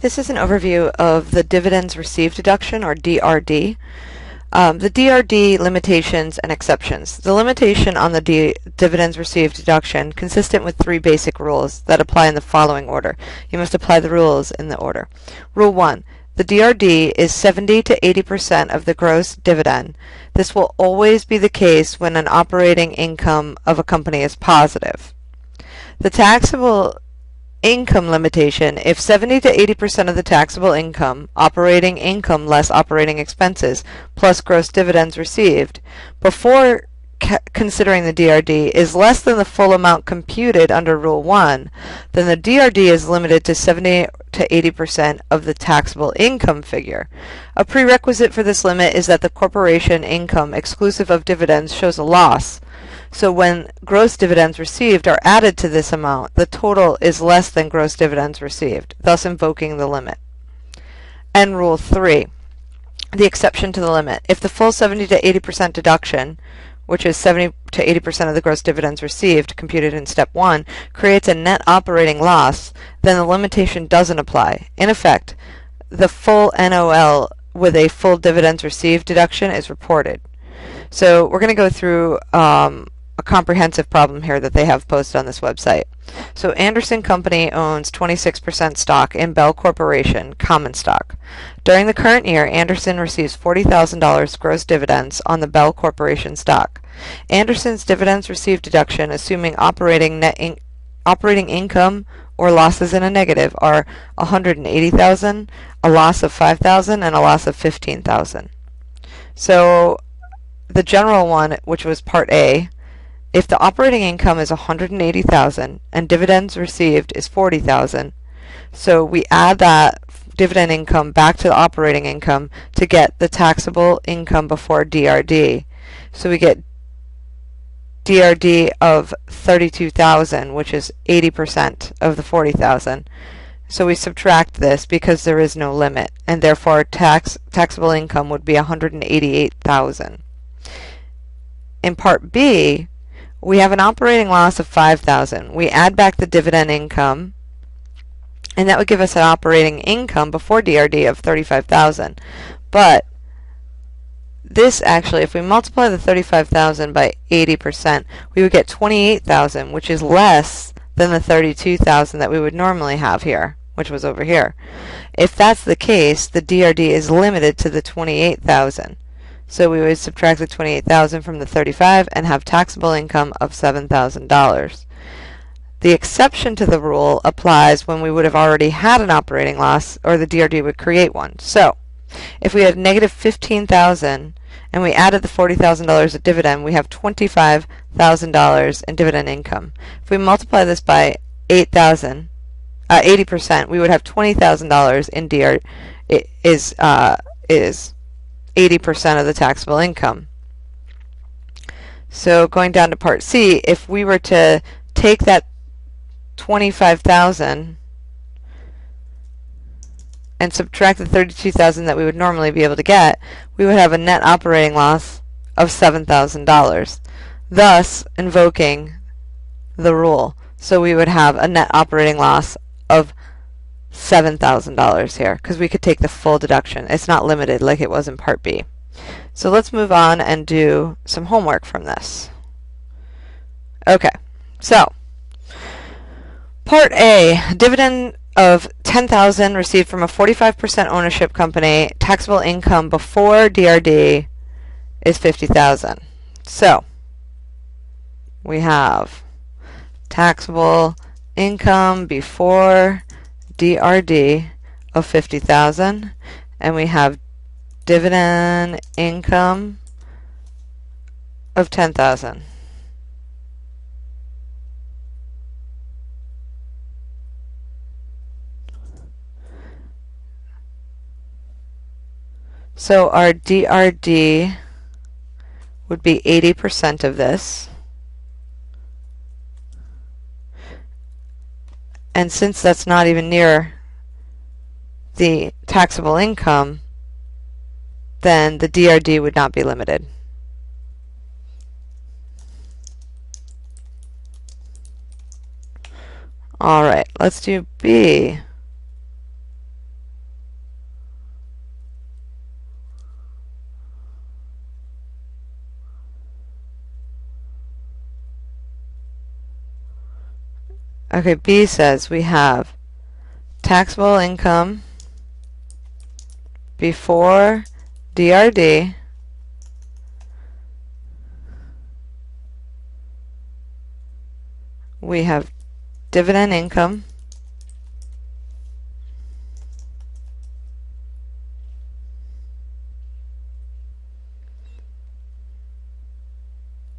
This is an overview of the dividends received deduction, or DRD. The DRD limitations and exceptions. The limitation on the dividends received deduction consistent with three basic rules that apply in the following order. You must apply the rules in the order. Rule 1. The DRD is 70 to 80% of the gross dividend. This will always be the case when an operating income of a company is positive. The taxable income limitation: if 70 to 80% of the taxable income, operating income less operating expenses, plus gross dividends received, before considering the DRD, is less than the full amount computed under Rule 1, then the DRD is limited to 70 to 80% of the taxable income figure. A prerequisite for this limit is that the corporation income exclusive of dividends shows a loss. So when gross dividends received are added to this amount, the total is less than gross dividends received, thus invoking the limit. And Rule 3, the exception to the limit. If the full 70 to 80% deduction, which is 70 to 80% of the gross dividends received, computed in Step 1, creates a net operating loss, then the limitation doesn't apply. In effect, the full NOL with a full dividends received deduction is reported. So we're going to go through a comprehensive problem here that they have posted on this website. So Anderson Company owns 26% stock in Bell Corporation, common stock. During the current year, Anderson receives $40,000 gross dividends on the Bell Corporation stock. Anderson's dividends received deduction, assuming operating income or losses in a negative, are $180,000, a loss of $5,000, and a loss of $15,000. So the general one, which was Part A, if the operating income is $180,000 and dividends received is $40,000, so we add that dividend income back to the operating income to get the taxable income before DRD. So we get DRD of $32,000, which is 80% of the $40,000. So we subtract this because there is no limit, and therefore taxable income would be $188,000. In Part B, we have an operating loss of $5,000. We add back the dividend income, and that would give us an operating income before DRD of $35,000. But this actually, if we multiply the $35,000 by 80%, we would get $28,000, which is less than the $32,000 that we would normally have here, which was over here. If that's the case, the DRD is limited to the $28,000. So we would subtract the $28,000 from the $35,000 and have taxable income of $7,000. The exception to the rule applies when we would have already had an operating loss, or the DRD would create one. So if we had negative $15,000 and we added the $40,000 of dividend, we have $25,000 in dividend income. If we multiply this by 80%, we would have $20,000 in DRD. Is 80% of the taxable income. So going down to Part C, if we were to take that $25,000 and subtract the $32,000 that we would normally be able to get, we would have a net operating loss of $7,000, thus invoking the rule. So we would have a net operating loss of $7,000 here, because we could take the full deduction. It's not limited like it was in Part B. So let's move on and do some homework from this. Okay, so Part A, dividend of $10,000 received from a 45% ownership company. Taxable income before DRD is $50,000. So we have taxable income before DRD of $50,000, and we have dividend income of $10,000. So our DRD would be 80% of this. And since that's not even near the taxable income, then the DRD would not be limited. All right, let's do B. Okay, B says we have taxable income before DRD we have dividend income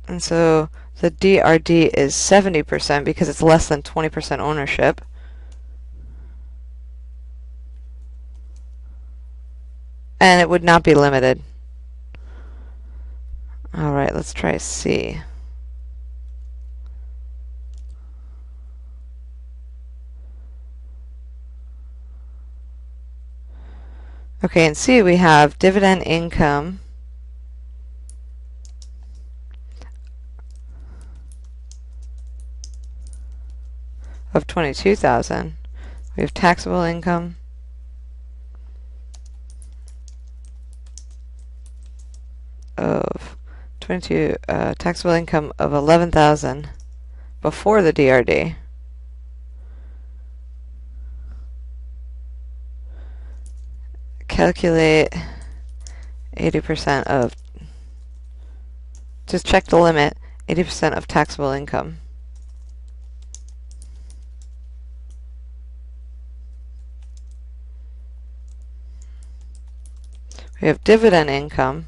and so the DRD is 70% because it's less than 20% ownership. And it would not be limited. Alright, let's try C. Okay, in C we have dividend income of $22,000. We have taxable income of taxable income of $11,000 before the DRD. Calculate 80% of, just check the limit, 80% of taxable income. We have dividend income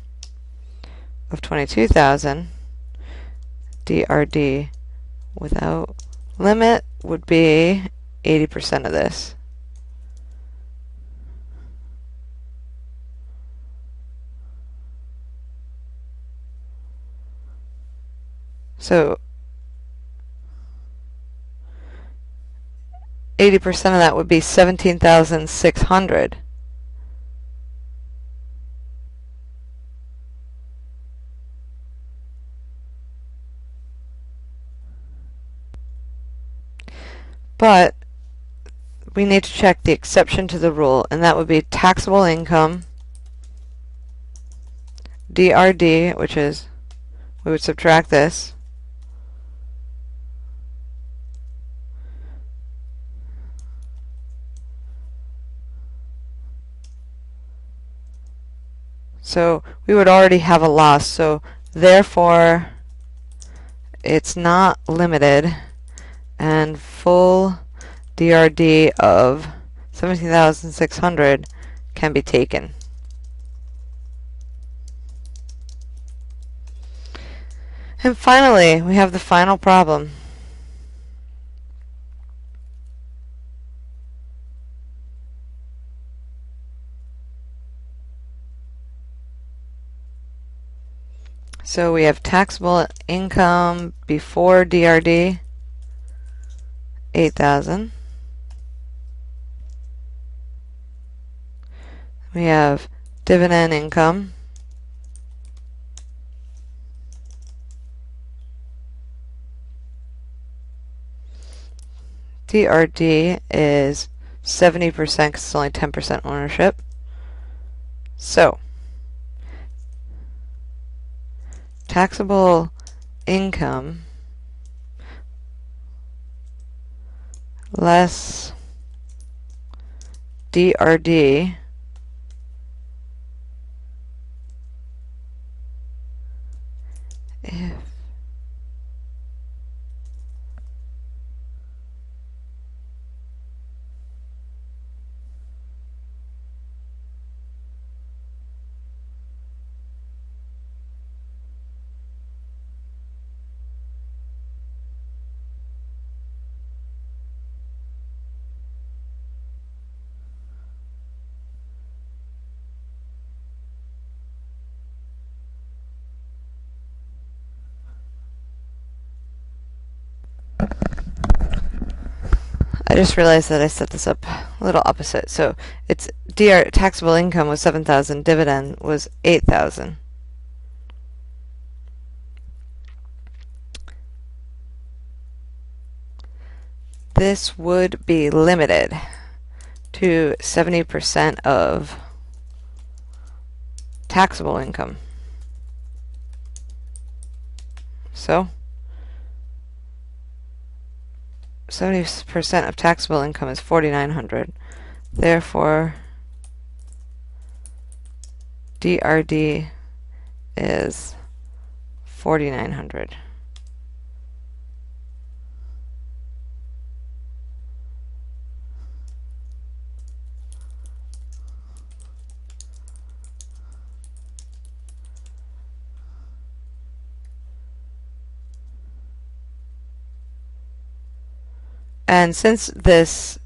of $22,000. DRD without limit would be 80% of this. So 80% of that would be $17,600. But we need to check the exception to the rule, and that would be taxable income, DRD, which is, we would subtract this, so we would already have a loss, so therefore it's not limited, and full DRD of 17,600 can be taken. And finally, we have the final problem. So we have taxable income before DRD, 8,000. We have dividend income, DRD is 70% because it's only 10% ownership. So taxable income less DRD if I just realized that I set this up a little opposite. So it's taxable income was 7,000, dividend was 8,000. This would be limited to 70% of taxable income. So 70% of taxable income is $4,900. Therefore, DRD is $4,900. And since this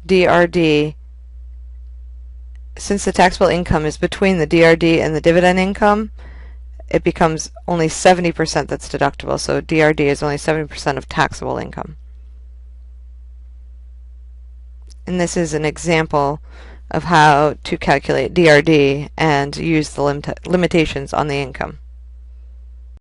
DRD, since the taxable income is between the DRD and the dividend income, it becomes only 70% that's deductible. So DRD is only 70% of taxable income. And this is an example of how to calculate DRD and use the limitations on the income.